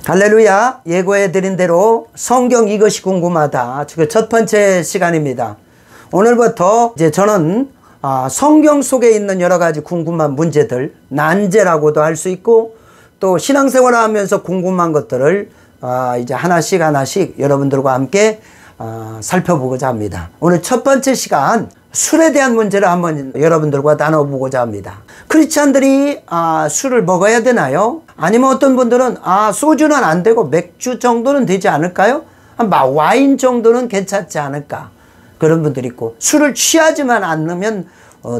할렐루야. 예고해 드린 대로 성경 이것이 궁금하다. 첫 번째 시간입니다. 오늘부터 이제 저는 성경 속에 있는 여러 가지 궁금한 문제들, 난제라고도 할 수 있고 또 신앙생활을 하면서 궁금한 것들을 이제 하나씩 여러분들과 함께 살펴보고자 합니다. 오늘 첫 번째 시간 술에 대한 문제를 한번 여러분들과 나눠보고자 합니다. 크리스찬들이 술을 먹어야 되나요? 아니면 어떤 분들은 소주는 안 되고 맥주 정도는 되지 않을까요? 와인 정도는 괜찮지 않을까? 그런 분들이 있고, 술을 취하지만 않으면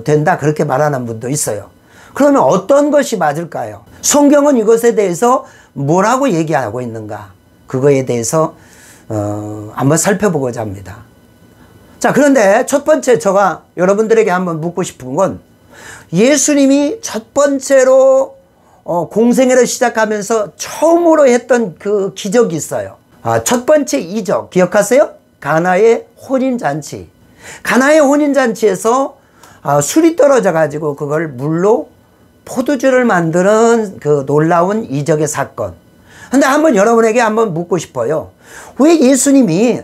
된다, 그렇게 말하는 분도 있어요. 그러면 어떤 것이 맞을까요? 성경은 이것에 대해서 뭐라고 얘기하고 있는가? 그거에 대해서 한번 살펴보고자 합니다. 자, 그런데 첫 번째 제가 여러분들에게 한번 묻고 싶은 건, 예수님이 첫 번째로 공생애를 시작하면서 처음으로 했던 그 기적이 있어요. 첫 번째 이적 기억하세요? 가나의 혼인잔치. 가나의 혼인잔치에서 술이 떨어져 가지고 그걸 물로 포도주를 만드는 그 놀라운 이적의 사건. 근데 한번 여러분에게 한번 묻고 싶어요. 왜 예수님이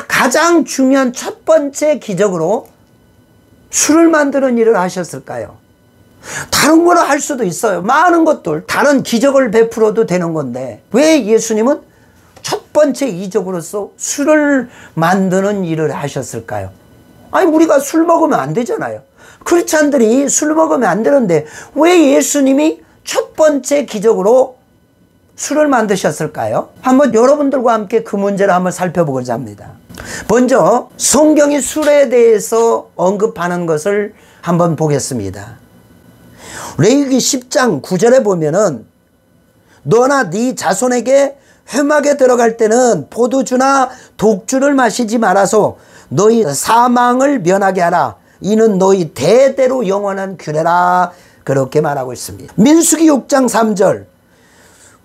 가장 중요한 첫 번째 기적으로 술을 만드는 일을 하셨을까요? 다른 거를 할 수도 있어요. 많은 것들, 다른 기적을 베풀어도 되는 건데 왜 예수님은 첫 번째 이적으로서 술을 만드는 일을 하셨을까요? 아니, 우리가 술 먹으면 안 되잖아요. 크리스찬들이 술 먹으면 안 되는데 왜 예수님이 첫 번째 기적으로 술을 만드셨을까요? 한번 여러분들과 함께 그 문제를 한번 살펴보고자 합니다. 먼저 성경이 술에 대해서 언급하는 것을 한번 보겠습니다. 레위기 10장 9절에 보면은 너나 네 자손에게 회막에 들어갈 때는 포도주나 독주를 마시지 말아서 너희 사망을 면하게 하라. 이는 너희 대대로 영원한 규례라. 그렇게 말하고 있습니다. 민수기 6장 3절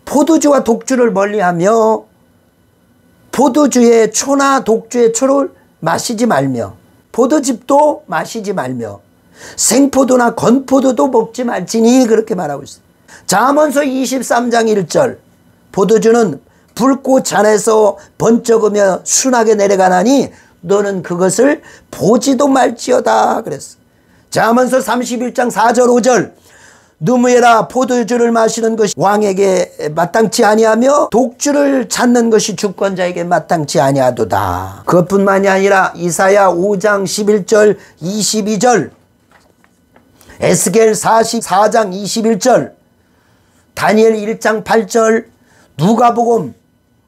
포도주와 독주를 멀리하며 포도주의 초나 독주의 초를 마시지 말며 포도즙도 마시지 말며 생포도나 건포도도 먹지 말지니, 그렇게 말하고 있습니다. 잠언서 23장 1절 포도주는 불꽃 잔에서 번쩍으며 순하게 내려가나니 너는 그것을 보지도 말지어다 그랬어. 잠언서 31장 4절 5절 누무에라 포도주를 마시는 것이 왕에게 마땅치 아니하며 독주를 찾는 것이 주권자에게 마땅치 아니하도다. 그것뿐만이 아니라 이사야 5장 11절 22절 에스겔 44장 21절 다니엘 1장 8절 누가복음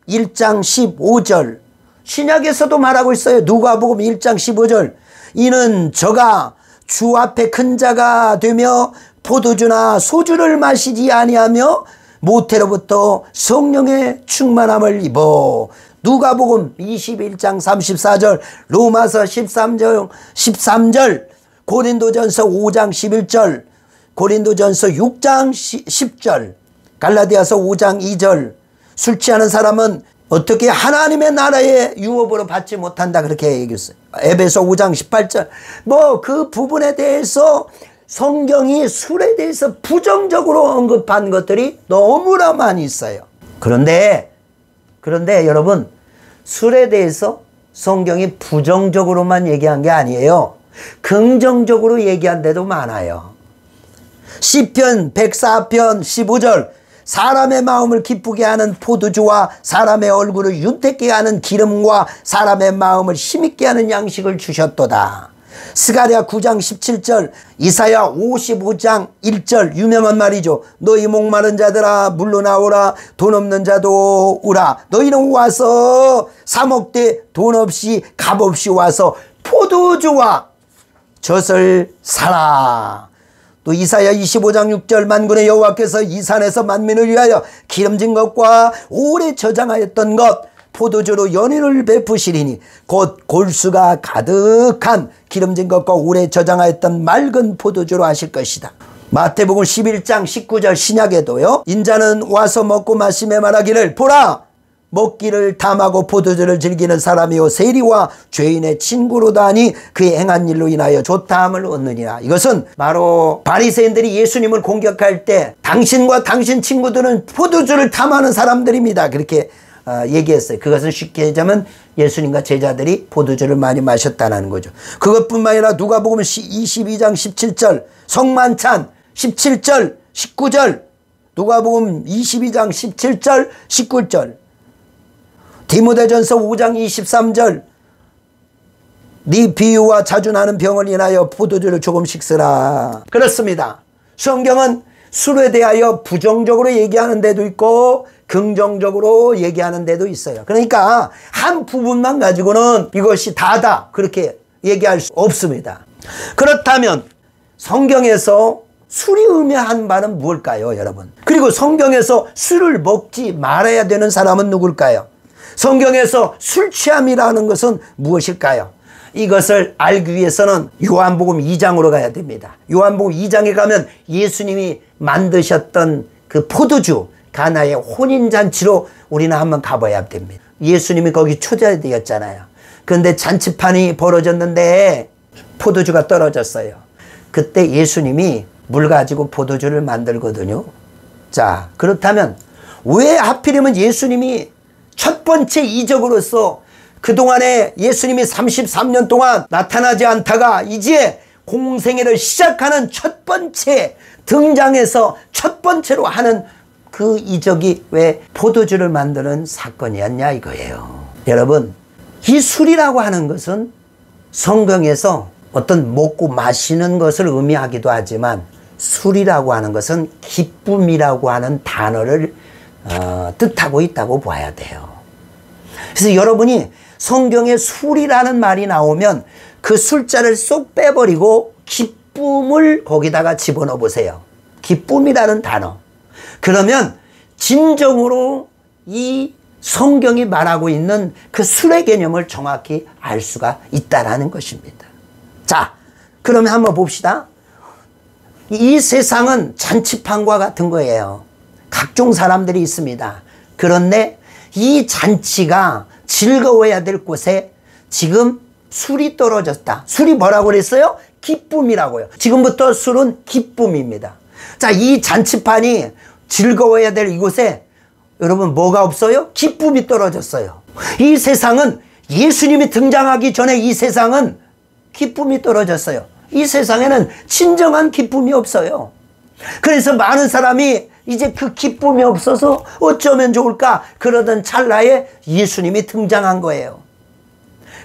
1장 15절 신약에서도 말하고 있어요. 누가복음 1장 15절 이는 저가 주 앞에 큰 자가 되며 포도주나 소주를 마시지 아니하며 모태로부터 성령의 충만함을 입어. 누가복음 21장 34절 로마서 13절 고린도전서 5장 11절 고린도전서 6장 10절 갈라디아서 5장 2절 술 취하는 사람은 어떻게 하나님의 나라의 유업으로 받지 못한다, 그렇게 얘기했어요. 에베소 5장 18절 그 부분에 대해서 성경이 술에 대해서 부정적으로 언급한 것들이 너무나 많이 있어요. 그런데 여러분, 술에 대해서 성경이 부정적으로만 얘기한 게 아니에요. 긍정적으로 얘기한 데도 많아요. 시편 104편 15절 사람의 마음을 기쁘게 하는 포도주와 사람의 얼굴을 윤택게 하는 기름과 사람의 마음을 힘있게 하는 양식을 주셨도다. 스가랴 9장 17절 이사야 55장 1절 유명한 말이죠. 너희 목마른 자들아 물로 나오라. 돈 없는 자도 오라. 너희는 와서 사 먹되 돈 없이 값 없이 와서 포도주와 젖을 사라. 또 이사야 25장 6절 만군의 여호와께서 이 산에서 만민을 위하여 기름진 것과 오래 저장하였던 것 포도주로 연인을 베푸시리니 곧 골수가 가득한 기름진 것과 오래 저장하였던 맑은 포도주로 하실 것이다. 마태복음 11장 19절 신약에도요. 인자는 와서 먹고 마시며 말하기를 보라 먹기를 탐하고 포도주를 즐기는 사람이요 세리와 죄인의 친구로다니 그의 행한 일로 인하여 좋다함을 얻느니라. 이것은 바로 바리새인들이 예수님을 공격할 때 당신과 당신 친구들은 포도주를 탐하는 사람들입니다, 그렇게 얘기했어요. 그것은 쉽게 얘기하면 예수님과 제자들이 포도주를 많이 마셨다는 거죠. 그것뿐만 아니라 누가복음 22장 17절, 성만찬 17절 19절, 누가복음 22장 17절 19절, 디모데전서 5장 23절, 네 비유와 자주 나는 병을 인하여 포도주를 조금씩 쓰라. 그렇습니다. 성경은 술에 대하여 부정적으로 얘기하는 데도 있고 긍정적으로 얘기하는 데도 있어요. 그러니까 한 부분만 가지고는 이것이 다다 그렇게 얘기할 수 없습니다. 그렇다면 성경에서 술이 의미한 바는 무엇일까요, 여러분? 그리고 성경에서 술을 먹지 말아야 되는 사람은 누굴까요? 성경에서 술 취함이라는 것은 무엇일까요? 이것을 알기 위해서는 요한복음 2장으로 가야 됩니다. 요한복음 2장에 가면 예수님이 만드셨던 그 포도주 가나의 혼인잔치로 우리는 한번 가봐야 됩니다. 예수님이 거기 초대되었잖아요. 그런데 잔치판이 벌어졌는데 포도주가 떨어졌어요. 그때 예수님이 물 가지고 포도주를 만들거든요. 자, 그렇다면 왜 하필이면 예수님이 첫 번째 이적으로서 그동안에 예수님이 33년 동안 나타나지 않다가 이제 공생애를 시작하는 첫 번째 등장해서 첫 번째로 하는 그 이적이 왜 포도주를 만드는 사건이었냐 이거예요. 여러분, 이 술이라고 하는 것은 성경에서 어떤 먹고 마시는 것을 의미하기도 하지만 술이라고 하는 것은 기쁨이라고 하는 단어를 뜻하고 있다고 봐야 돼요. 그래서 여러분이 성경에 술이라는 말이 나오면 그 술자를 쏙 빼버리고 기쁨을 거기다가 집어넣어 보세요. 기쁨이라는 단어. 그러면 진정으로 이 성경이 말하고 있는 그 술의 개념을 정확히 알 수가 있다는 것입니다. 자, 그러면 한번 봅시다. 이 세상은 잔치판과 같은 거예요. 각종 사람들이 있습니다. 그런데 이 잔치가 즐거워야 될 곳에 지금 술이 떨어졌다. 술이 뭐라고 그랬어요? 기쁨이라고요. 지금부터 술은 기쁨입니다. 자, 이 잔치판이 즐거워야 될 이곳에 여러분 뭐가 없어요? 기쁨이 떨어졌어요. 이 세상은 예수님이 등장하기 전에 이 세상은 기쁨이 떨어졌어요. 이 세상에는 진정한 기쁨이 없어요. 그래서 많은 사람이 이제 그 기쁨이 없어서 어쩌면 좋을까 그러던 찰나에 예수님이 등장한 거예요.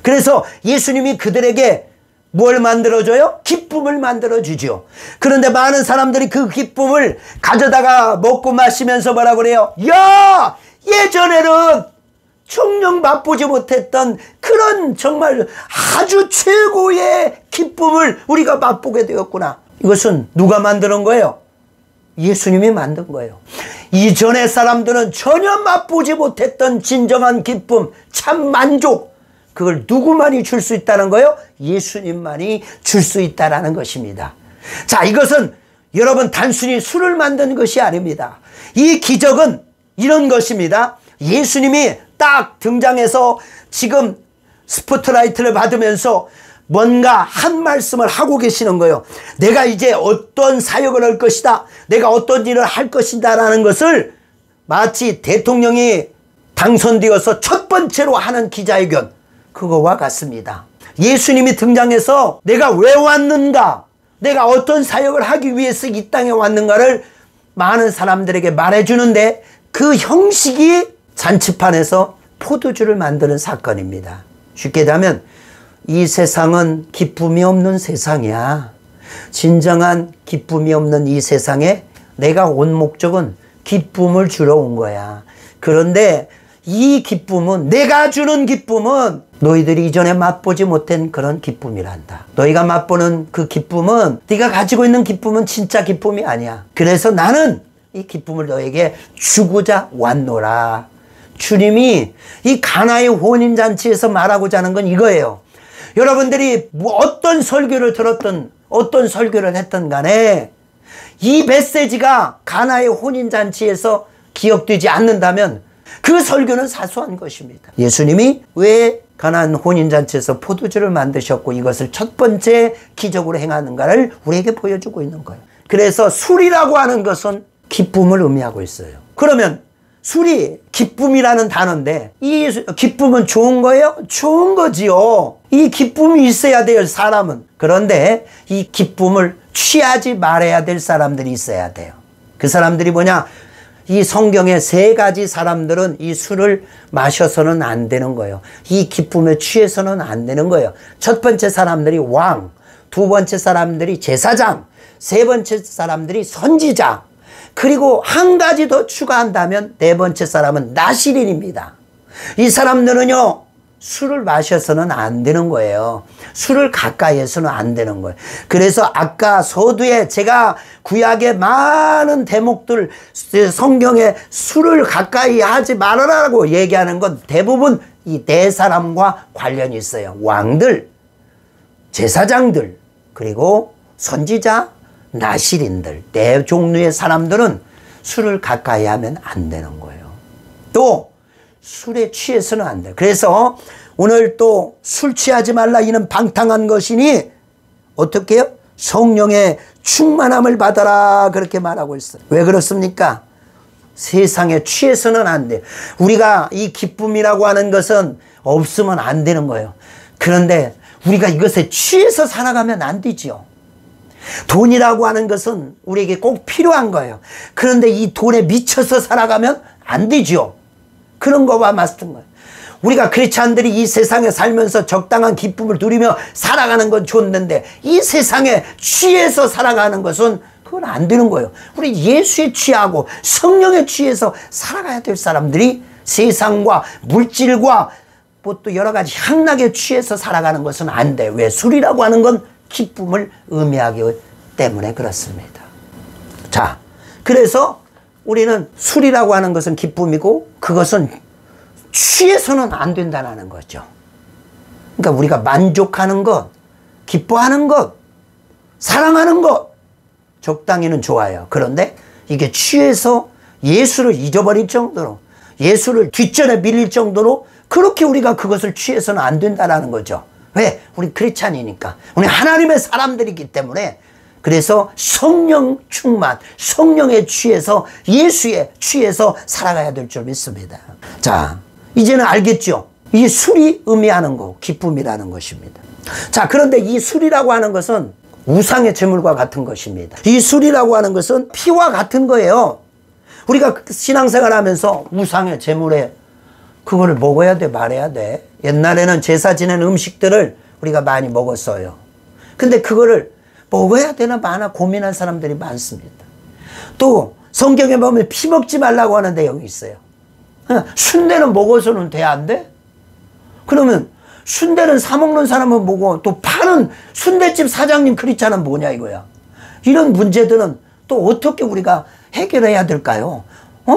그래서 예수님이 그들에게 뭘 만들어줘요? 기쁨을 만들어주죠. 그런데 많은 사람들이 그 기쁨을 가져다가 먹고 마시면서 뭐라 그래요? 야! 예전에는 정녕 맛보지 못했던 그런 정말 아주 최고의 기쁨을 우리가 맛보게 되었구나. 이것은 누가 만드는 거예요? 예수님이 만든 거예요. 이전의 사람들은 전혀 맛보지 못했던 진정한 기쁨, 참 만족, 그걸 누구만이 줄 수 있다는 거예요? 예수님만이 줄 수 있다는 것입니다. 자, 이것은 여러분 단순히 술을 만든 것이 아닙니다. 이 기적은 이런 것입니다. 예수님이 딱 등장해서 지금 스포트라이트를 받으면서 뭔가 한 말씀을 하고 계시는 거예요. 내가 이제 어떤 사역을 할 것이다. 내가 어떤 일을 할 것이다 라는 것을 마치 대통령이 당선되어서 첫 번째로 하는 기자회견, 그거와 같습니다. 예수님이 등장해서 내가 왜 왔는가, 내가 어떤 사역을 하기 위해서 이 땅에 왔는가를 많은 사람들에게 말해주는데 그 형식이 잔치판에서 포도주를 만드는 사건입니다. 쉽게 얘기하면 이 세상은 기쁨이 없는 세상이야. 진정한 기쁨이 없는 이 세상에 내가 온 목적은 기쁨을 주러 온 거야. 그런데 이 기쁨은, 내가 주는 기쁨은 너희들이 이전에 맛보지 못한 그런 기쁨이란다. 너희가 맛보는 그 기쁨은, 네가 가지고 있는 기쁨은 진짜 기쁨이 아니야. 그래서 나는 이 기쁨을 너에게 주고자 왔노라. 주님이 이 가나의 혼인잔치에서 말하고자 하는 건 이거예요. 여러분들이 어떤 설교를 들었든 어떤 설교를 했든 간에 이 메시지가 가나의 혼인잔치에서 기억되지 않는다면 그 설교는 사소한 것입니다. 예수님이 왜 가나안 혼인잔치에서 포도주를 만드셨고 이것을 첫 번째 기적으로 행하는가를 우리에게 보여주고 있는 거예요. 그래서 술이라고 하는 것은 기쁨을 의미하고 있어요. 그러면 술이 기쁨이라는 단어인데 이 기쁨은 좋은 거예요? 좋은 거지요. 이 기쁨이 있어야 돼요, 사람은. 그런데 이 기쁨을 취하지 말아야 될 사람들이 있어야 돼요. 그 사람들이 뭐냐? 이 성경의 세 가지 사람들은 이 술을 마셔서는 안 되는 거예요. 이 기쁨에 취해서는 안 되는 거예요. 첫 번째 사람들이 왕, 두 번째 사람들이 제사장, 세 번째 사람들이 선지자, 그리고 한 가지 더 추가한다면 네 번째 사람은 나시린입니다. 이 사람들은요, 술을 마셔서는 안 되는 거예요. 술을 가까이에서는 안 되는 거예요. 그래서 아까 서두에 제가 구약의 많은 대목들, 성경에 술을 가까이 하지 말아라고 얘기하는 건 대부분 이 네 사람과 관련이 있어요. 왕들, 제사장들, 그리고 선지자, 나실인들, 네 종류의 사람들은 술을 가까이 하면 안 되는 거예요. 또 술에 취해서는 안 돼요. 그래서 오늘 또 술 취하지 말라 이는 방탕한 것이니 어떻게 해요? 성령의 충만함을 받아라 그렇게 말하고 있어요. 왜 그렇습니까? 세상에 취해서는 안 돼요. 우리가 이 기쁨이라고 하는 것은 없으면 안 되는 거예요. 그런데 우리가 이것에 취해서 살아가면 안 되지요. 돈이라고 하는 것은 우리에게 꼭 필요한 거예요. 그런데 이 돈에 미쳐서 살아가면 안 되죠. 그런 거와 맞는 거예요. 우리가 크리스찬들이 이 세상에 살면서 적당한 기쁨을 누리며 살아가는 건 좋는데 이 세상에 취해서 살아가는 것은 그건 안 되는 거예요. 우리 예수에 취하고 성령에 취해서 살아가야 될 사람들이 세상과 물질과 뭐 또 여러 가지 향락에 취해서 살아가는 것은 안 돼요. 왜? 술이라고 하는 건 기쁨을 의미하기 때문에 그렇습니다. 자, 그래서 우리는 술이라고 하는 것은 기쁨이고 그것은 취해서는 안 된다는 거죠. 그러니까 우리가 만족하는 것, 기뻐하는 것, 사랑하는 것 적당히는 좋아요. 그런데 이게 취해서 예수를 잊어버릴 정도로, 예수를 뒷전에 밀릴 정도로 그렇게 우리가 그것을 취해서는 안 된다는 거죠. 왜? 우리 크리스찬이니까. 우리 하나님의 사람들이기 때문에. 그래서 성령 충만, 성령에 취해서 예수에 취해서 살아가야 될 줄 믿습니다. 자, 이제는 알겠죠? 이 술이 의미하는 거, 기쁨이라는 것입니다. 자, 그런데 이 술이라고 하는 것은 우상의 제물과 같은 것입니다. 이 술이라고 하는 것은 피와 같은 거예요. 우리가 신앙생활 하면서 우상의 제물에 그거를 먹어야 돼, 말해야 돼. 옛날에는 제사 지낸 음식들을 우리가 많이 먹었어요. 근데 그거를 먹어야 되나 마나 고민한 사람들이 많습니다. 또 성경에 보면 피 먹지 말라고 하는 내용이 있어요. 순대는 먹어서는 돼, 안 돼? 그러면 순대는 사 먹는 사람은 뭐고 또 파는 순대집 사장님 크리스찬은 뭐냐 이거야. 이런 문제들은 또 어떻게 우리가 해결해야 될까요?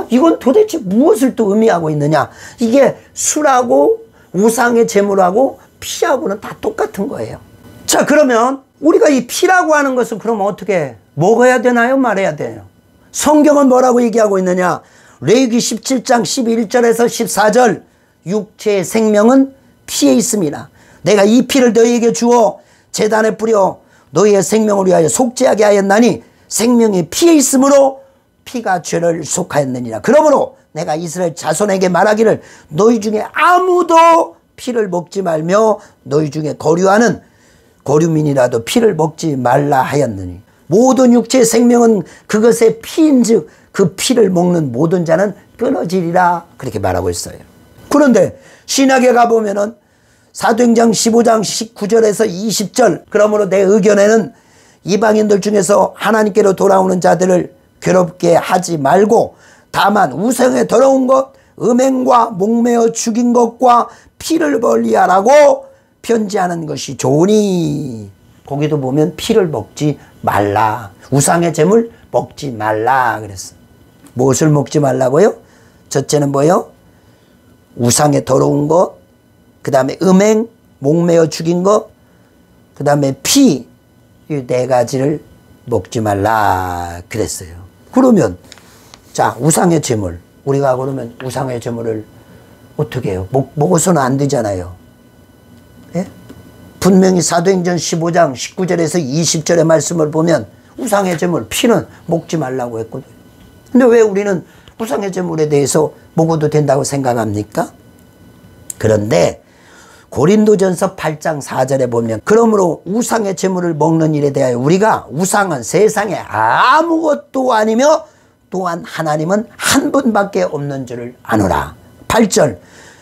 이건 도대체 무엇을 또 의미하고 있느냐? 이게 술하고 우상의 제물하고 피하고는 다 똑같은 거예요. 자, 그러면 우리가 이 피라고 하는 것은 그러면 어떻게 먹어야 되나요? 말해야 돼요? 성경은 뭐라고 얘기하고 있느냐? 레위기 17장 11절에서 14절 육체의 생명은 피에 있습니다. 내가 이 피를 너희에게 주어 제단에 뿌려 너희의 생명을 위하여 속죄하게 하였나니 생명이 피에 있으므로 피가 죄를 속하였느니라. 그러므로 내가 이스라엘 자손에게 말하기를 너희 중에 아무도 피를 먹지 말며 너희 중에 거류하는 거류민이라도 피를 먹지 말라 하였느니 모든 육체의 생명은 그것의 피인즉 그 피를 먹는 모든 자는 끊어지리라 그렇게 말하고 있어요. 그런데 신약에 가보면은 사도행전 15장 19절에서 20절 그러므로 내 의견에는 이방인들 중에서 하나님께로 돌아오는 자들을 괴롭게 하지 말고 다만 우상에 더러운 것 음행과 목매어 죽인 것과 피를 멀리하라고 편지하는 것이 좋으니 거기도 보면 피를 먹지 말라 우상의 제물 먹지 말라 그랬어. 무엇을 먹지 말라고요? 첫째는 뭐예요? 우상에 더러운 것, 그 다음에 음행, 목매어 죽인 것, 그 다음에 피, 이 네 가지를 먹지 말라 그랬어요. 그러면 자 우상의 제물 우리가 그러면 우상의 제물을 어떻게 해요? 먹어서는 안 되잖아요. 예? 분명히 사도행전 15장 19절에서 20절의 말씀을 보면 우상의 제물, 피는 먹지 말라고 했거든요. 근데 왜 우리는 우상의 제물에 대해서 먹어도 된다고 생각합니까? 그런데 고린도전서 8장 4절에 보면 그러므로 우상의 제물을 먹는 일에 대하여 우리가 우상은 세상에 아무것도 아니며 또한 하나님은 한 분밖에 없는 줄을 아노라. 8절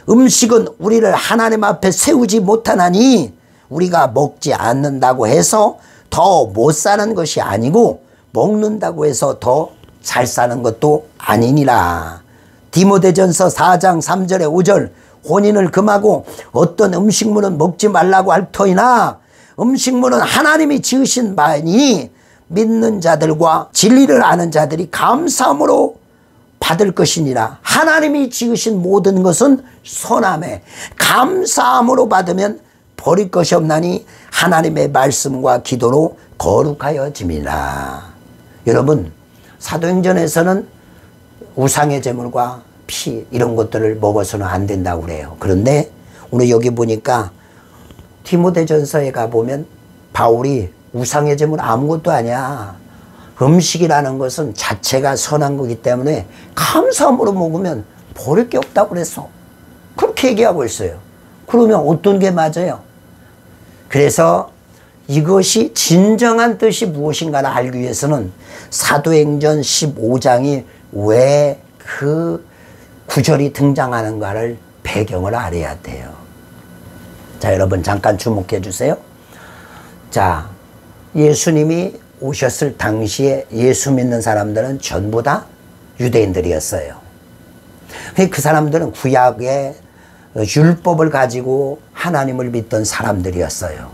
음식은 우리를 하나님 앞에 세우지 못하나니 우리가 먹지 않는다고 해서 더 못 사는 것이 아니고 먹는다고 해서 더 잘 사는 것도 아니니라. 디모데전서 4장 3절에 5절 혼인을 금하고 어떤 음식물은 먹지 말라고 할 터이나 음식물은 하나님이 지으신 바이니 믿는 자들과 진리를 아는 자들이 감사함으로 받을 것이니라. 하나님이 지으신 모든 것은 선함에 감사함으로 받으면 버릴 것이 없나니 하나님의 말씀과 기도로 거룩하여짐이라. 여러분, 사도행전에서는 우상의 제물과 피 이런 것들을 먹어서는 안 된다고 그래요. 그런데 오늘 여기 보니까 디모데전서에 가보면 바울이 우상의 제물 아무것도 아니야. 음식이라는 것은 자체가 선한 거기 때문에 감사함으로 먹으면 버릴 게 없다고 그랬어. 그렇게 얘기하고 있어요. 그러면 어떤 게 맞아요? 그래서 이것이 진정한 뜻이 무엇인가를 알기 위해서는 사도행전 15장이 왜 그 구절이 등장하는가를 배경을 알아야 돼요. 자, 여러분 잠깐 주목해 주세요. 자, 예수님이 오셨을 당시에 예수 믿는 사람들은 전부 다 유대인들이었어요. 그 사람들은 구약의 율법을 가지고 하나님을 믿던 사람들이었어요.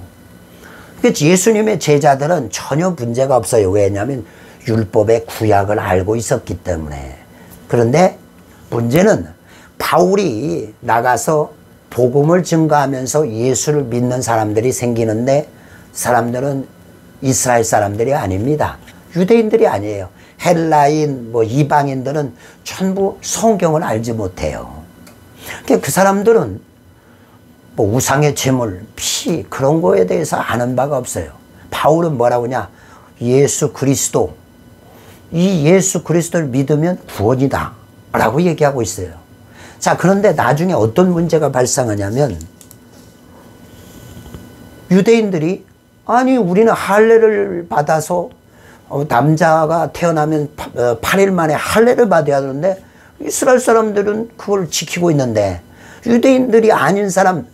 예수님의 제자들은 전혀 문제가 없어요. 왜냐하면 율법의 구약을 알고 있었기 때문에. 그런데 문제는 바울이 나가서 복음을 증거하면서 예수를 믿는 사람들이 생기는데 사람들은 이스라엘 사람들이 아닙니다. 유대인들이 아니에요. 헬라인, 이방인들은 전부 성경을 알지 못해요. 그 사람들은 우상의 제물, 피 그런 거에 대해서 아는 바가 없어요. 바울은 뭐라고 하냐? 예수 그리스도, 이 예수 그리스도를 믿으면 구원이다 라고 얘기하고 있어요. 자, 그런데 나중에 어떤 문제가 발생하냐면 유대인들이 아니 우리는 할례를 받아서 남자가 태어나면 8일 만에 할례를 받아야 하는데 이스라엘 사람들은 그걸 지키고 있는데 유대인들이 아닌 사람,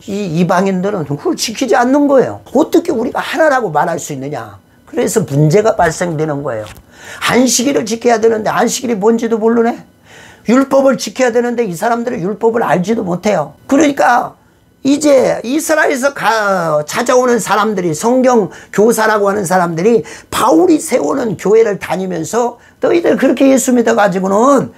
이 이방인들은 그걸 지키지 않는 거예요. 어떻게 우리가 하나라고 말할 수 있느냐. 그래서 문제가 발생되는 거예요. 안식일을 지켜야 되는데 안식일이 뭔지도 모르네. 율법을 지켜야 되는데 이 사람들은 율법을 알지도 못해요. 그러니까 이제 이스라엘에서 찾아오는 사람들이, 성경 교사라고 하는 사람들이 바울이 세우는 교회를 다니면서 너희들 그렇게 예수 믿어가지고는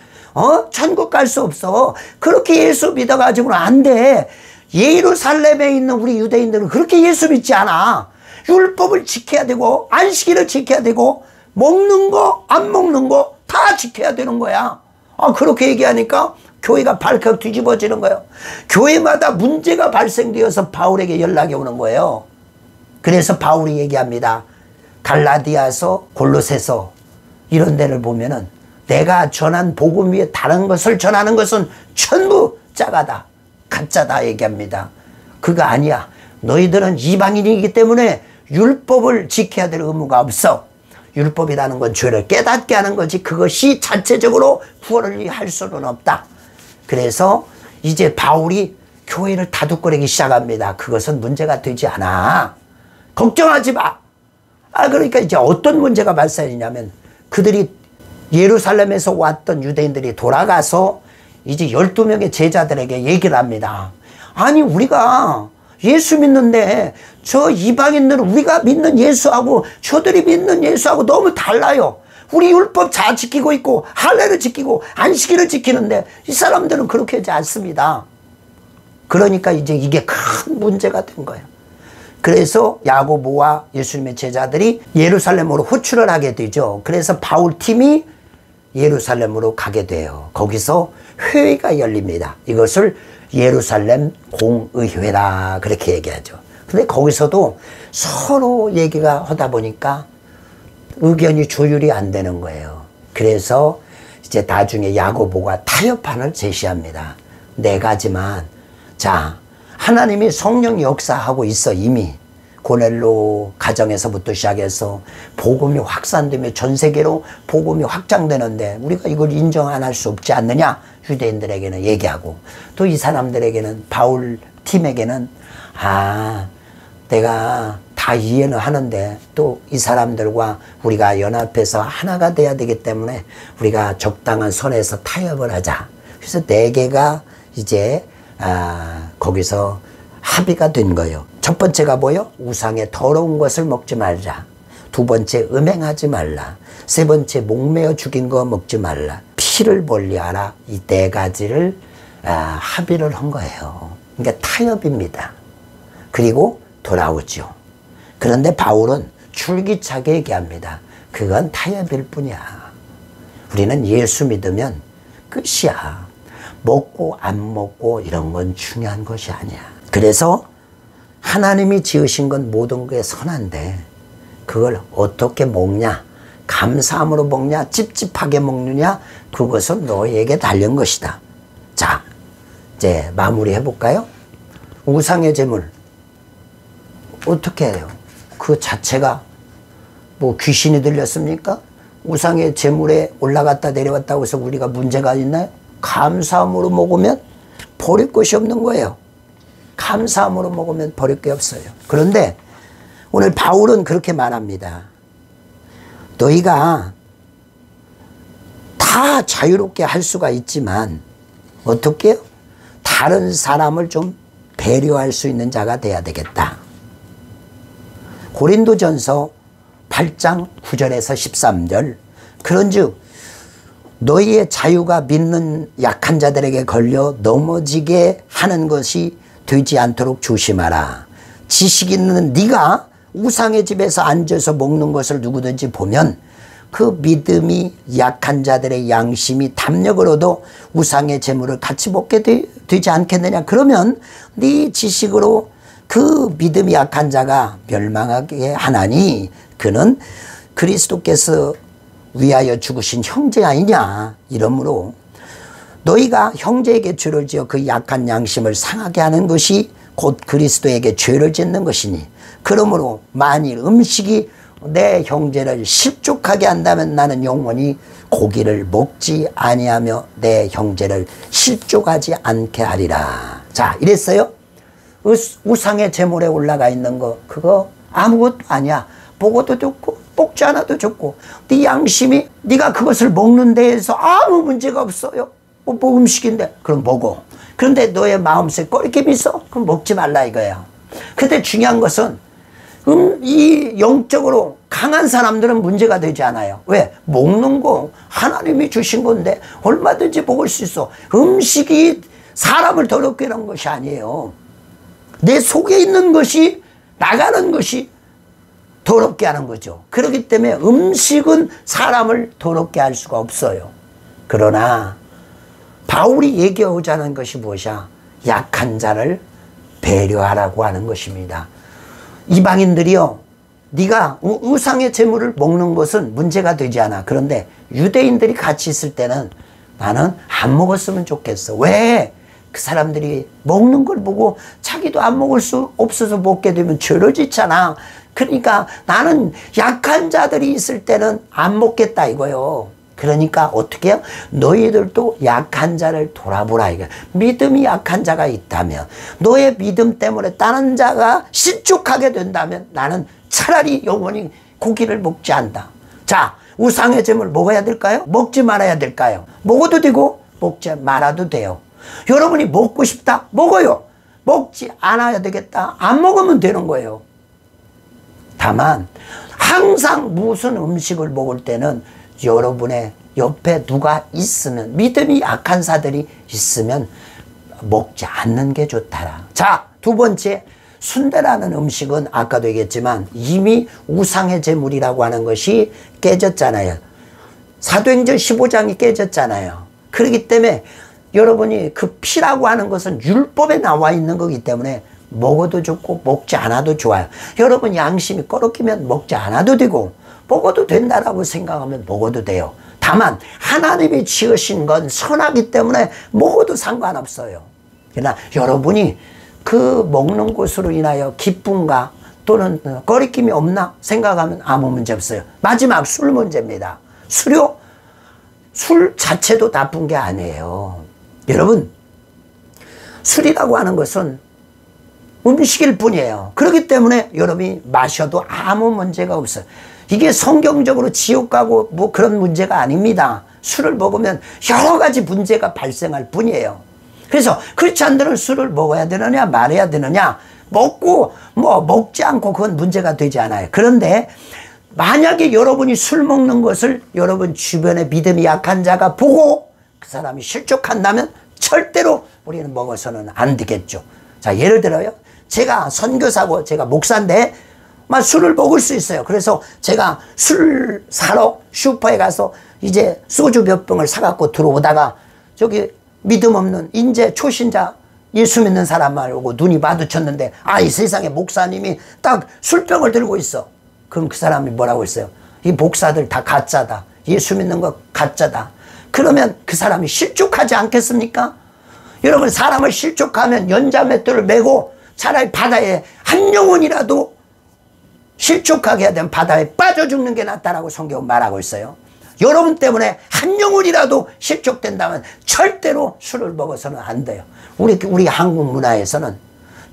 천국 갈 수 없어. 그렇게 예수 믿어가지고는 안 돼. 예루살렘에 있는 우리 유대인들은 그렇게 예수 믿지 않아. 율법을 지켜야 되고 안식일을 지켜야 되고 먹는 거 안 먹는 거 다 지켜야 되는 거야. 그렇게 얘기하니까 교회가 발칵 뒤집어지는 거예요. 교회마다 문제가 발생되어서 바울에게 연락이 오는 거예요. 그래서 바울이 얘기합니다. 갈라디아서, 골로새서 이런 데를 보면은 내가 전한 복음 위에 다른 것을 전하는 것은 전부 짜가다, 가짜다 얘기합니다. 그거 아니야. 너희들은 이방인이기 때문에 율법을 지켜야 될 의무가 없어. 율법이라는 건 죄를 깨닫게 하는 거지 그것이 자체적으로 구원을 할 수는 없다. 그래서 이제 바울이 교회를 다독거리기 시작합니다. 그것은 문제가 되지 않아. 걱정하지 마. 그러니까 이제 어떤 문제가 발생했냐면 그들이 예루살렘에서 왔던 유대인들이 돌아가서 이제 12명의 제자들에게 얘기를 합니다. 아니 우리가 예수 믿는데 저 이방인들은 우리가 믿는 예수하고 저들이 믿는 예수하고 너무 달라요. 우리 율법 잘 지키고 있고 할례를 지키고 안식일을 지키는데 이 사람들은 그렇게 하지 않습니다. 그러니까 이제 이게 큰 문제가 된 거예요. 그래서 야고보와 예수님의 제자들이 예루살렘으로 호출을 하게 되죠. 그래서 바울 팀이 예루살렘으로 가게 돼요. 거기서 회의가 열립니다. 이것을 예루살렘 공의회라 그렇게 얘기하죠. 근데 거기서도 서로 얘기가 하다 보니까 의견이 조율이 안 되는 거예요. 그래서 이제 나중에 야고보가 타협안을 제시합니다. 4가지만. 자, 하나님이 성령 역사하고 있어. 이미 고넬로 가정에서부터 시작해서 복음이 확산되며 전 세계로 복음이 확장되는데 우리가 이걸 인정 안 할 수 없지 않느냐, 유대인들에게는 얘기하고, 또 이 사람들에게는, 바울 팀에게는 내가 다 이해는 하는데 또 이 사람들과 우리가 연합해서 하나가 돼야 되기 때문에 우리가 적당한 선에서 타협을 하자. 그래서 4개가 이제 거기서 합의가 된 거예요. 첫 번째가 뭐요? 우상의 더러운 것을 먹지 말자. 2번째, 음행하지 말라. 3번째, 목매어 죽인 거 먹지 말라. 피를 멀리하라. 이 4가지를 합의를 한 거예요. 그러니까 타협입니다. 그리고 돌아오죠. 그런데 바울은 줄기차게 얘기합니다. 그건 타협일 뿐이야. 우리는 예수 믿으면 끝이야. 먹고 안 먹고 이런 건 중요한 것이 아니야. 그래서 하나님이 지으신 건 모든 게 선한데 그걸 어떻게 먹냐, 감사함으로 먹냐, 찝찝하게 먹느냐, 그것은 너에게 달린 것이다. 자, 이제 마무리 해볼까요? 우상의 제물 어떻게 해요? 그 자체가 뭐 귀신이 들렸습니까? 우상의 제물에 올라갔다 내려왔다고 해서 우리가 문제가 있나요? 감사함으로 먹으면 버릴 것이 없는 거예요. 감사함으로 먹으면 버릴 게 없어요. 그런데 오늘 바울은 그렇게 말합니다. 너희가 다 자유롭게 할 수가 있지만 어떻게 해요? 다른 사람을 좀 배려할 수 있는 자가 돼야 되겠다. 고린도전서 8장 9절에서 13절. 그런즉 너희의 자유가 믿는 약한 자들에게 걸려 넘어지게 하는 것이 되지 않도록 조심하라. 지식 있는 네가 우상의 집에서 앉아서 먹는 것을 누구든지 보면 그 믿음이 약한 자들의 양심이 담력을 얻어 우상의 재물을 같이 먹게 되지 않겠느냐. 그러면 네 지식으로 그 믿음이 약한 자가 멸망하게 하나니 그는 그리스도께서 위하여 죽으신 형제 아니냐. 이러므로 너희가 형제에게 죄를 지어 그 약한 양심을 상하게 하는 것이 곧 그리스도에게 죄를 짓는 것이니, 그러므로 만일 음식이 내 형제를 실족하게 한다면 나는 영원히 고기를 먹지 아니하며 내 형제를 실족하지 않게 하리라. 자, 이랬어요. 우상의 제물에 올라가 있는 거 그거 아무것도 아니야. 먹어도 좋고 먹지 않아도 좋고 네 양심이 네가 그것을 먹는 데에서 아무 문제가 없어요. 뭐 음식인데 그럼 먹어. 그런데 너의 마음속에 꺼리낌이 있어? 그럼 먹지 말라 이거야. 근데 중요한 것은 이 영적으로 강한 사람들은 문제가 되지 않아요. 왜? 먹는 거 하나님이 주신 건데 얼마든지 먹을 수 있어. 음식이 사람을 더럽게 하는 것이 아니에요. 내 속에 있는 것이 나가는 것이 더럽게 하는 거죠. 그렇기 때문에 음식은 사람을 더럽게 할 수가 없어요. 그러나 바울이 얘기하고자 하는 것이 무엇이야? 약한 자를 배려하라고 하는 것입니다. 이방인들이요, 네가 우상의 제물을 먹는 것은 문제가 되지 않아. 그런데 유대인들이 같이 있을 때는 나는 안 먹었으면 좋겠어. 왜? 그 사람들이 먹는 걸 보고 자기도 안 먹을 수 없어서 먹게 되면 죄를 짓잖아. 그러니까 나는 약한 자들이 있을 때는 안 먹겠다 이거요. 그러니까 어떻게 해요? 너희들도 약한 자를 돌아보라 이거. 믿음이 약한 자가 있다면, 너의 믿음 때문에 다른 자가 실족하게 된다면 나는 차라리 영원히 고기를 먹지 않다. 자, 우상의 제물 먹어야 될까요? 먹지 말아야 될까요? 먹어도 되고 먹지 말아도 돼요. 여러분이 먹고 싶다? 먹어요. 먹지 않아야 되겠다? 안 먹으면 되는 거예요. 다만 항상 무슨 음식을 먹을 때는 여러분의 옆에 누가 있으면, 믿음이 약한 사들이 있으면 먹지 않는 게 좋다라. 자, 2번째, 순대라는 음식은 아까도 얘기했지만 이미 우상의 제물이라고 하는 것이 깨졌잖아요. 사도행전 15장이 깨졌잖아요. 그렇기 때문에 여러분이 그 피라고 하는 것은 율법에 나와 있는 거기 때문에 먹어도 좋고 먹지 않아도 좋아요. 여러분 양심이 꺼럭기면 먹지 않아도 되고 먹어도 된다라고 생각하면 먹어도 돼요. 다만 하나님이 지으신 건 선하기 때문에 먹어도 상관없어요. 그러나 여러분이 그 먹는 것으로 인하여 기쁨과 또는 꺼리낌이 없나 생각하면 아무 문제 없어요. 마지막 술 문제입니다. 술요? 술 자체도 나쁜 게 아니에요. 여러분, 술이라고 하는 것은 음식일 뿐이에요. 그렇기 때문에 여러분이 마셔도 아무 문제가 없어요. 이게 성경적으로 지옥 가고 뭐 그런 문제가 아닙니다. 술을 먹으면 여러 가지 문제가 발생할 뿐이에요. 그래서 크리스찬들은 술을 먹어야 되느냐 말아야 되느냐, 먹고 뭐 먹지 않고 그건 문제가 되지 않아요. 그런데 만약에 여러분이 술 먹는 것을 여러분 주변에 믿음이 약한 자가 보고 그 사람이 실족한다면 절대로 우리는 먹어서는 안 되겠죠. 자, 예를 들어요. 제가 선교사고 제가 목사인데 막 술을 먹을 수 있어요. 그래서 제가 술 사러 슈퍼에 가서 이제 소주 몇 병을 사갖고 들어오다가 저기 믿음 없는 인재 초신자 예수 믿는 사람하고 눈이 마주쳤는데 이 세상에 목사님이 딱 술병을 들고 있어. 그럼 그 사람이 뭐라고 했어요? 이 목사들 다 가짜다. 예수 믿는 거 가짜다. 그러면 그 사람이 실족하지 않겠습니까? 여러분, 사람을 실족하면 연자맷돌을 메고 차라리 바다에 한 영혼이라도 실족하게 해야 되면 바다에 빠져 죽는 게 낫다라고 성경은 말하고 있어요. 여러분 때문에 한 영혼이라도 실족된다면 절대로 술을 먹어서는 안 돼요. 우리 한국 문화에서는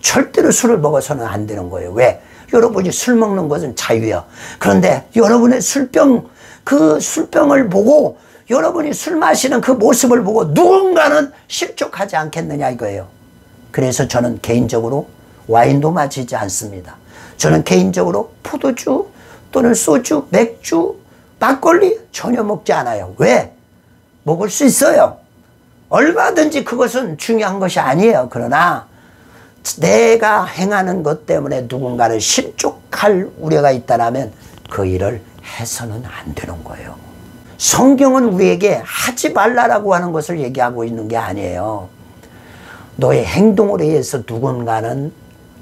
절대로 술을 먹어서는 안 되는 거예요. 왜? 여러분이 술 먹는 것은 자유예요. 그런데 여러분의 술병, 그 술병을 보고 여러분이 술 마시는 그 모습을 보고 누군가는 실족하지 않겠느냐 이거예요. 그래서 저는 개인적으로 와인도 마시지 않습니다. 저는 개인적으로 포도주 또는 소주, 맥주, 막걸리 전혀 먹지 않아요. 왜? 먹을 수 있어요. 얼마든지 그것은 중요한 것이 아니에요. 그러나 내가 행하는 것 때문에 누군가를 실족할 우려가 있다면 그 일을 해서는 안 되는 거예요. 성경은 우리에게 하지 말라라고 하는 것을 얘기하고 있는 게 아니에요. 너의 행동으로 해서 누군가는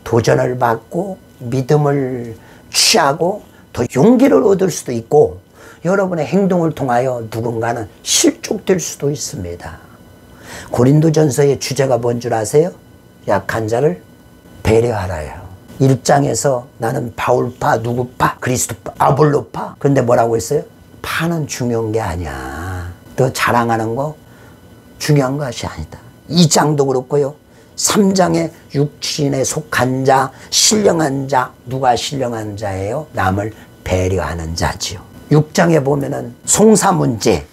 도전을 받고 믿음을 취하고 더 용기를 얻을 수도 있고 여러분의 행동을 통하여 누군가는 실족될 수도 있습니다. 고린도전서의 주제가 뭔 줄 아세요? 약한 자를 배려하라요. 1장에서 나는 바울파, 누구파, 그리스도파, 아볼로파. 그런데 뭐라고 했어요? 파는 중요한 게 아니야. 너 자랑하는 거 중요한 것이 아니다. 2장도 그렇고요. 3장에 육신에 속한 자, 신령한 자. 누가 신령한 자예요? 남을 배려하는 자지요. 6장에 보면은 송사 문제,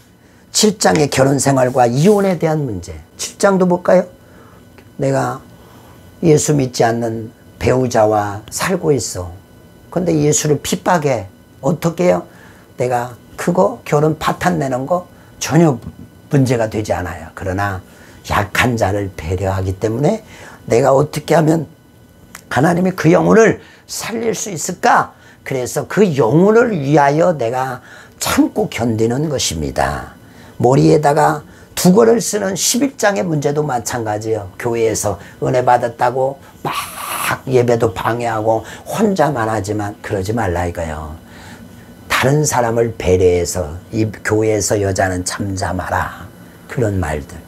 7장의 결혼 생활과 이혼에 대한 문제. 7장도 볼까요? 내가 예수 믿지 않는 배우자와 살고 있어. 근데 예수를 핍박해. 어떻게 해요? 내가 그거 결혼 파탄 내는 거 전혀 문제가 되지 않아요. 그러나 약한 자를 배려하기 때문에 내가 어떻게 하면 하나님이 그 영혼을 살릴 수 있을까? 그래서 그 영혼을 위하여 내가 참고 견디는 것입니다. 머리에다가 두거를 쓰는 11장의 문제도 마찬가지예요. 교회에서 은혜 받았다고 막 예배도 방해하고 혼자만 하지만 그러지 말라 이거예요. 다른 사람을 배려해서 이 교회에서 여자는 잠잠하라. 그런 말들.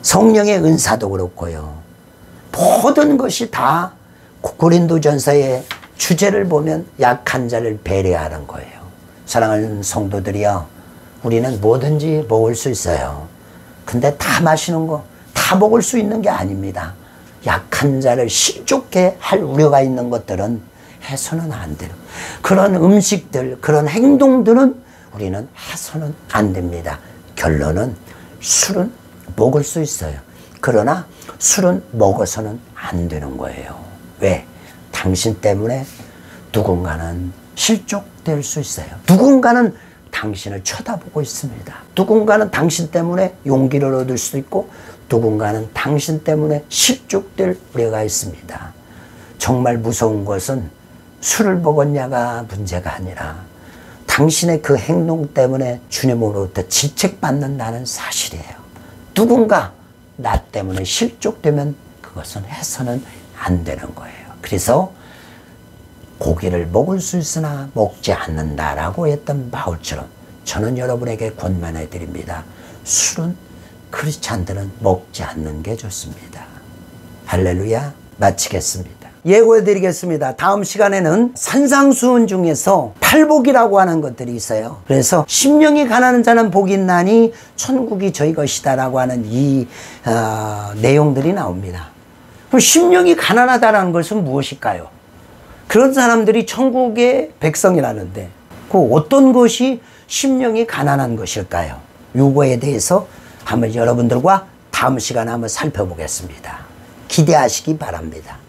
성령의 은사도 그렇고요. 모든 것이 다 고린도전서의 주제를 보면 약한 자를 배려하는 거예요. 사랑하는 성도들이요, 우리는 뭐든지 먹을 수 있어요. 근데 다 마시는 거, 다 먹을 수 있는 게 아닙니다. 약한 자를 실족해 할 우려가 있는 것들은 해서는 안 돼요. 그런 음식들, 그런 행동들은 우리는 해서는 안 됩니다. 결론은 술은 먹을 수 있어요. 그러나 술은 먹어서는 안 되는 거예요. 왜? 당신 때문에 누군가는 실족될 수 있어요. 누군가는 당신을 쳐다보고 있습니다. 누군가는 당신 때문에 용기를 얻을 수도 있고 누군가는 당신 때문에 실족될 우려가 있습니다. 정말 무서운 것은 술을 먹었냐가 문제가 아니라 당신의 그 행동 때문에 주님으로부터 질책받는다는 사실이에요. 누군가 나 때문에 실족되면 그것은 해서는 안 되는 거예요. 그래서 고기를 먹을 수 있으나 먹지 않는다라고 했던 바울처럼 저는 여러분에게 권면해 드립니다. 술은 크리스찬들은 먹지 않는 게 좋습니다. 할렐루야. 마치겠습니다. 예고해 드리겠습니다. 다음 시간에는 산상수훈 중에서 팔복이라고 하는 것들이 있어요. 그래서 심령이 가난한 자는 복이 있나니 천국이 저희 것이다 라고 하는 이 내용들이 나옵니다. 그럼 심령이 가난하다는 것은 무엇일까요? 그런 사람들이 천국의 백성이라는데 그 어떤 것이 심령이 가난한 것일까요? 요거에 대해서 한번 여러분들과 다음 시간에 한번 살펴보겠습니다. 기대하시기 바랍니다.